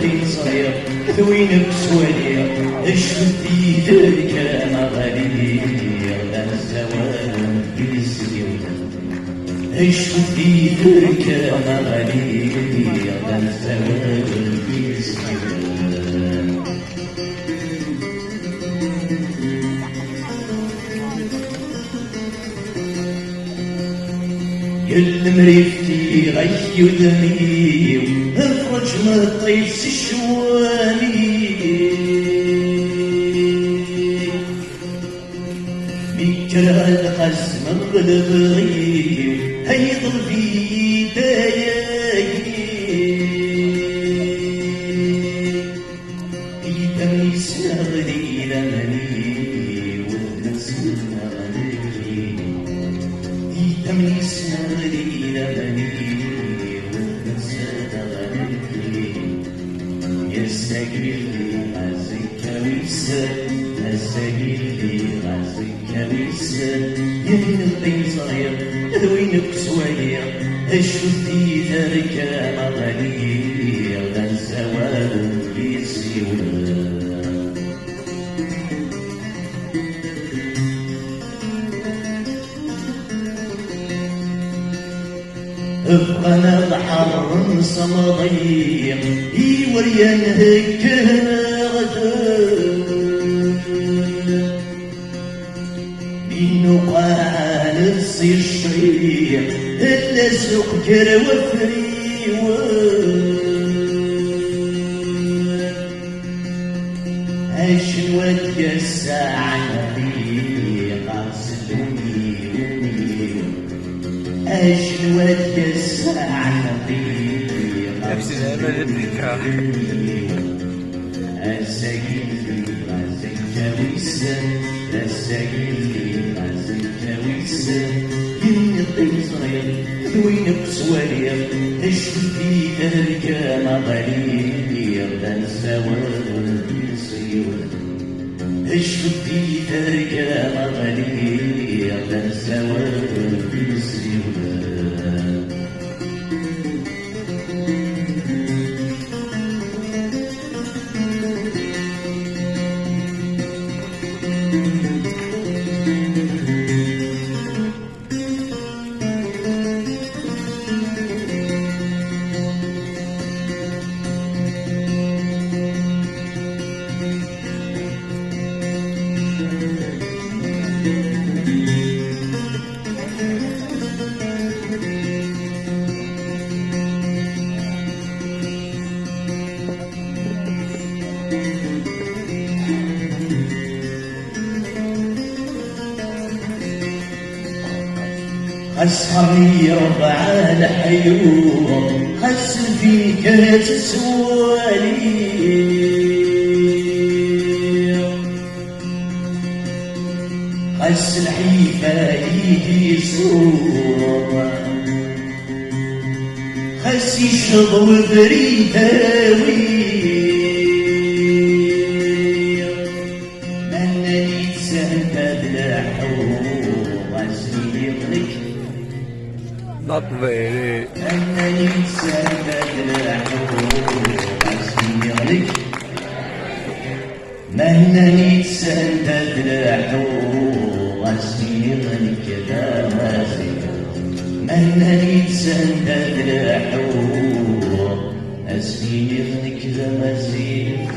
الطين صغير ثوينك سوالير اشفتي ذلك ما غالي لا الزوال في السيوط اشفتي ذلك ما غالي لا الزوال في السيوط كل مريفتي غيو دمي افرج من الطيف الشوالي بكره القسم الغلبغي هيضل في داياكي يدمي سنغلي لمني والنسمة غلبغي يدمي سنغلي لمني والنسمة غلبغي يستقبل لي غازك ويسر يستقبل لي غازك ويسر يهن الطين صغير ذوينك سوالير اشفتي ذلك مغالير لا الزوال في سيوله ابقنا الحر صمضيق يوريان هكنا غدر بنقع نفسي الشريق إلا سوق كروفري أشنوات الساعة في قاسلوني أشنوات الساعة في نفس الأمل الذكرى السجين غازك ويسر السجين غازك ويسر يمني الطين صغير ذوينك سوالير اشفتي ذلك مغالير لا الزوال في سيوله اشفتي ذلك مغالير لا الزوال في سيوله أسهرني ربع الحيور خسر فيك تسوالي خس الحيفة يجي صورة خس يشرب وبريداوي منني تسهل بلا حور غسني يغلق نطبيري أنني سبب الحور غسني يغلق منني سبب الحور غسني يغلق ذا مازيغ منني سبب الحور غسني يغلق ذا مازيغ